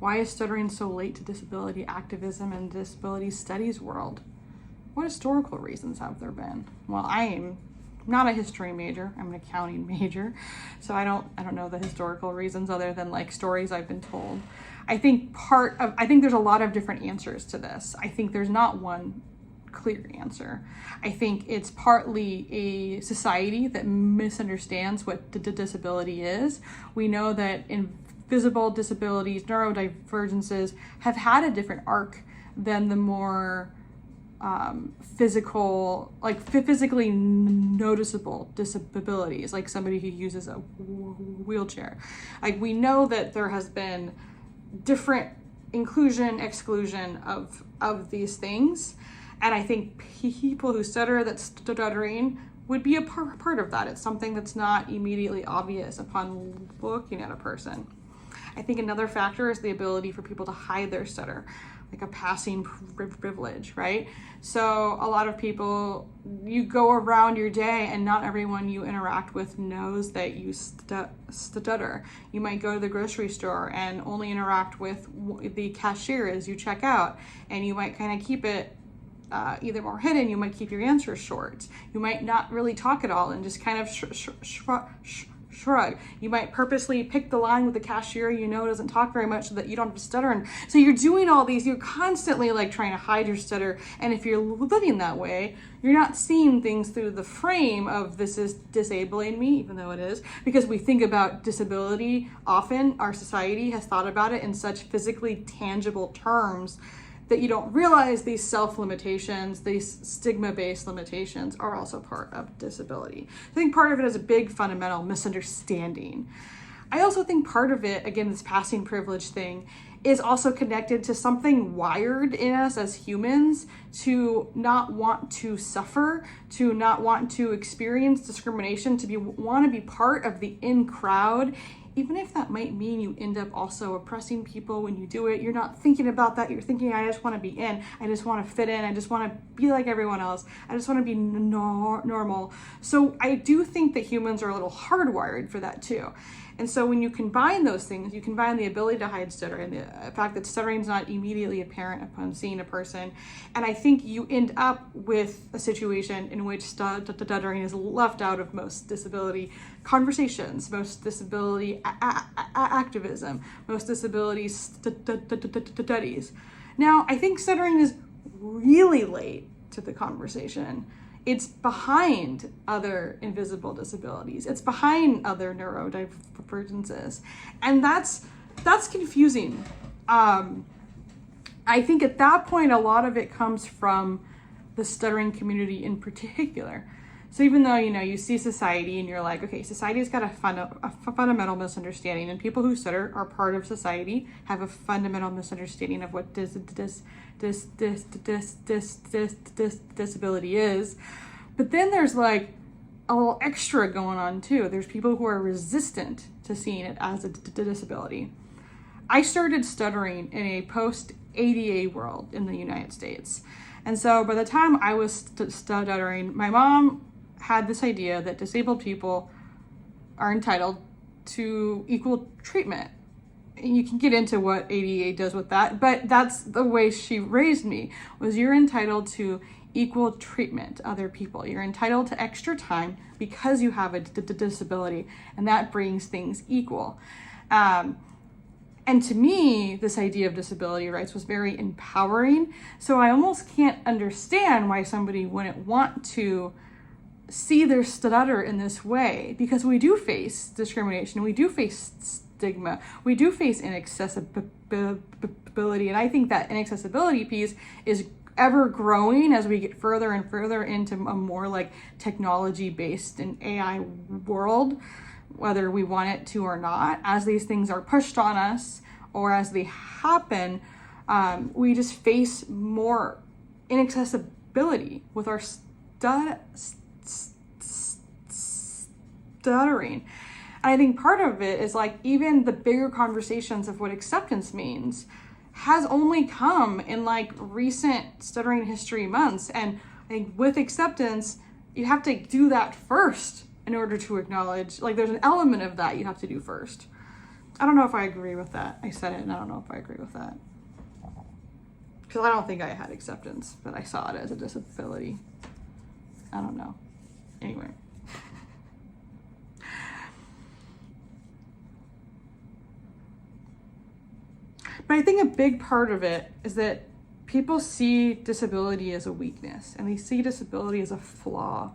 Why is stuttering so late to disability activism and disability studies world? What historical reasons have there been? Well, I am not a history major, I'm an accounting major, so I don't know the historical reasons other than like stories I've been told. I think there's a lot of different answers to this. I think there's not one clear answer. I think it's partly a society that misunderstands what disability is. We know that invisible disabilities, neurodivergences have had a different arc than the more physically noticeable disabilities, like somebody who uses a wheelchair. Like, we know that there has been different inclusion, exclusion of these things. And I think people who stutter that's stuttering would be a part of that. It's something that's not immediately obvious upon looking at a person. I think another factor is the ability for people to hide their stutter, like a passing privilege, right? So a lot of people, you go around your day and not everyone you interact with knows that you stutter. You might go to the grocery store and only interact with the cashier as you check out, and you might kind of keep it either more hidden. You might keep your answers short. You might not really talk at all and just kind of shrug. You might purposely pick the line with the cashier you know doesn't talk very much so that you don't have to stutter. And so you're doing all these, you're constantly like trying to hide your stutter. And if you're living that way, you're not seeing things through the frame of this is disabling me, even though it is, because we think about disability often, our society has thought about it in such physically tangible terms that you don't realize these self-limitations, these stigma-based limitations are also part of disability. I think part of it is a big fundamental misunderstanding. I also think part of it, again, this passing privilege thing, is also connected to something wired in us as humans to not want to suffer, to not want to experience discrimination, to want to be part of the in crowd. Even if that might mean you end up also oppressing people when you do it, you're not thinking about that. You're thinking, I just want to be in. I just want to fit in. I just want to be like everyone else. I just want to be normal. So I do think that humans are a little hardwired for that too. And so when you combine those things, you combine the ability to hide stutter and the fact that stuttering is not immediately apparent upon seeing a person. And I think you end up with a situation in which stuttering is left out of most disability conversations, most disability activism, most disability studies. Now, I think stuttering is really late to the conversation. It's behind other invisible disabilities. It's behind other neurodivergences. And that's confusing. I think at that point, a lot of it comes from the stuttering community in particular. So even though, you see society and you're like, okay, society's got a fundamental misunderstanding, and people who stutter are part of society, have a fundamental misunderstanding of what disability is. But then there's like a little extra going on too. There's people who are resistant to seeing it as a disability. I started stuttering in a post-ADA world in the United States. And so by the time I was stuttering, my mom had this idea that disabled people are entitled to equal treatment. And you can get into what ADA does with that, but that's the way she raised me, was you're entitled to equal treatment to other people. You're entitled to extra time because you have a disability, and that brings things equal. And to me, this idea of disability rights was very empowering. So I almost can't understand why somebody wouldn't want to see their stutter in this way, because we do face discrimination, we do face stigma, we do face inaccessibility, and I think that inaccessibility piece is ever growing as we get further and further into a more like technology-based and AI world, whether we want it to or not. As these things are pushed on us or as they happen, we just face more inaccessibility with our stuttering. And I think part of it is like even the bigger conversations of what acceptance means has only come in like recent stuttering history months. And I think with acceptance, you have to do that first in order to acknowledge, like there's an element of that you have to do first. I don't know if I agree with that. I said it and I don't know if I agree with that. Because I don't think I had acceptance, but I saw it as a disability. I don't know. Anyway. But I think a big part of it is that people see disability as a weakness, and they see disability as a flaw.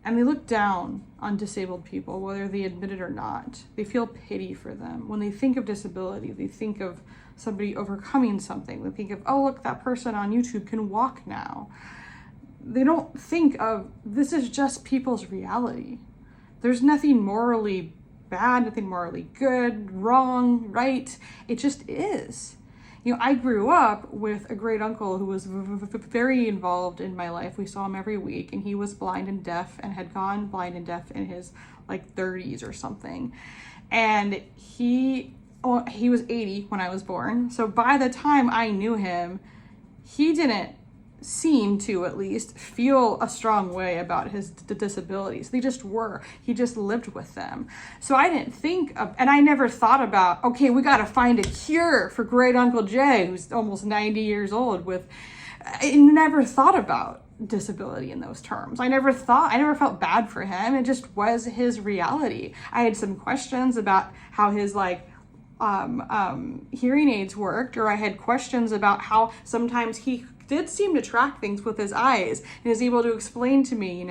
And they look down on disabled people, whether they admit it or not. They feel pity for them. When they think of disability, they think of somebody overcoming something. They think of, oh, look, that person on YouTube can walk now. They don't think of, this is just people's reality. There's nothing morally bad, nothing morally good, wrong, right. It just is. You know, I grew up with a great uncle who was very involved in my life. We saw him every week, and he was blind and deaf and had gone blind and deaf in his like 30s or something. And he was 80 when I was born. So by the time I knew him, he didn't seem to, at least, feel a strong way about his disabilities. They just were. He just lived with them. So I didn't think of, and I never thought about, okay, we got to find a cure for great Uncle Jay, who's almost 90 years old I never thought about disability in those terms. I never felt bad for him. It just was his reality. I had some questions about how his hearing aids worked, or I had questions about how sometimes he did seem to track things with his eyes and is able to explain to me,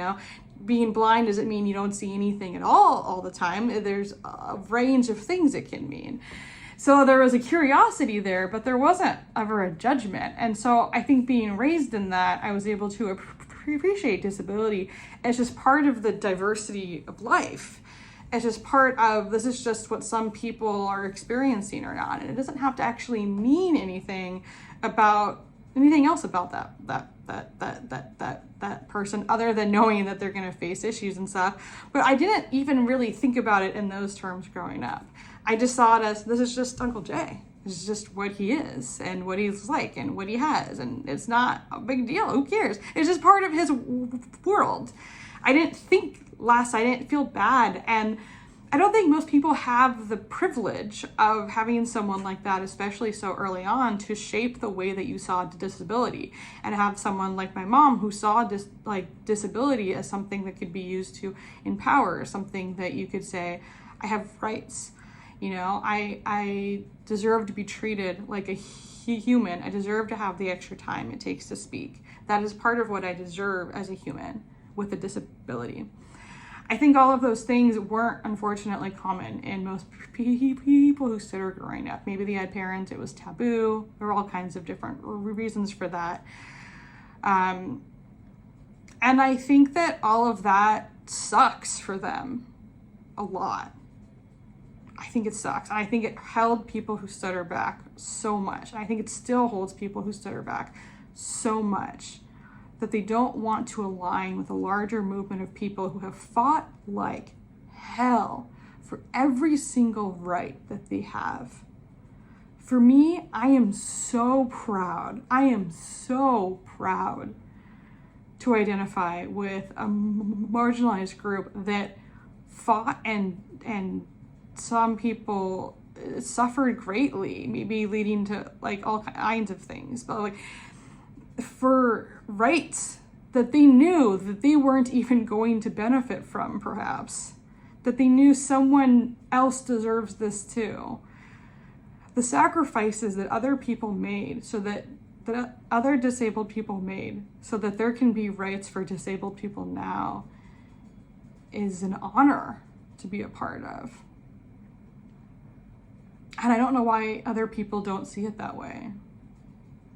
being blind doesn't mean you don't see anything at all the time. There's a range of things it can mean. So there was a curiosity there, but there wasn't ever a judgment. And so I think being raised in that, I was able to appreciate disability as just part of the diversity of life. It's just part of, this is just what some people are experiencing or not. And it doesn't have to actually mean anything else about that person, other than knowing that they're going to face issues and stuff. But I didn't even really think about it in those terms growing up. I just saw it as, this is just Uncle Jay. This is just what he is and what he's like and what he has. And it's not a big deal. Who cares? It's just part of his world. I didn't feel bad. And I don't think most people have the privilege of having someone like that, especially so early on, to shape the way that you saw disability, and have someone like my mom who saw disability as something that could be used to empower, something that you could say, I have rights. I deserve to be treated like a human. I deserve to have the extra time it takes to speak. That is part of what I deserve as a human with a disability. I think all of those things weren't, unfortunately, common in most people who stutter growing up. Maybe they had parents, it was taboo. There were all kinds of different reasons for that. And I think that all of that sucks for them a lot. I think it sucks. And I think it held people who stutter back so much. And I think it still holds people who stutter back so much, that they don't want to align with a larger movement of people who have fought like hell for every single right that they have. For me, I am so proud. I am so proud to identify with a marginalized group that fought and some people suffered greatly, maybe leading to all kinds of things, but for rights that they knew that they weren't even going to benefit from, perhaps, that they knew someone else deserves this too. The sacrifices that other people made, so that other disabled people made, so that there can be rights for disabled people now, is an honor to be a part of. And I don't know why other people don't see it that way.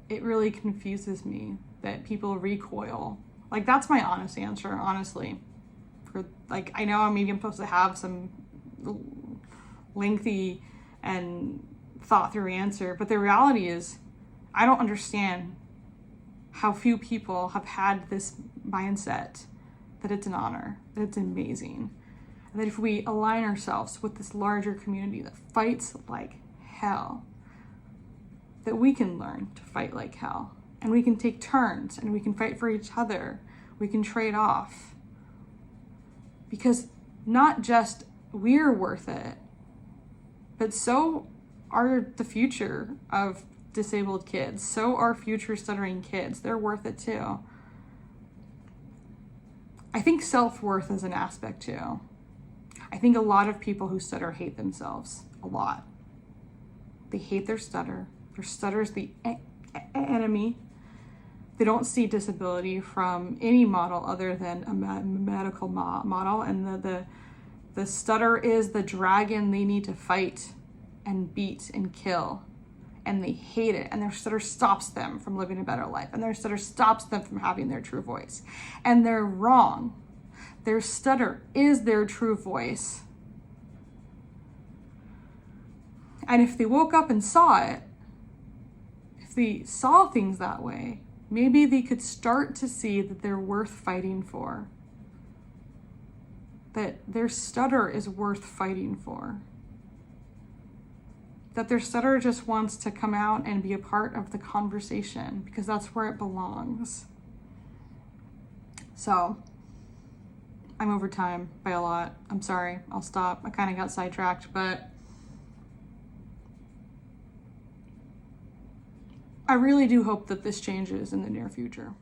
It really confuses me that people recoil. That's my honest answer, honestly. I know maybe I'm supposed to have some lengthy and thought through answer, but the reality is, I don't understand how few people have had this mindset that it's an honor, that it's amazing, and that if we align ourselves with this larger community that fights like hell, that we can learn to fight like hell, and we can take turns, and we can fight for each other. We can trade off, because not just we're worth it, But so are the future of disabled kids. So are future stuttering kids. They're worth it too. I think self-worth is an aspect too. I think a lot of people who stutter hate themselves a lot. They hate their stutter. Their stutter is the enemy. They don't see disability from any model other than a medical model, and the stutter is the dragon they need to fight and beat and kill, and they hate it, and their stutter stops them from living a better life, and their stutter stops them from having their true voice. And they're wrong. Their stutter is their true voice. And if they woke up and saw it, if they saw things that way, maybe they could start to see that they're worth fighting for. That their stutter is worth fighting for. That their stutter just wants to come out and be a part of the conversation because that's where it belongs. So, I'm over time by a lot. I'm sorry. I'll stop. I kind of got sidetracked, but I really do hope that this changes in the near future.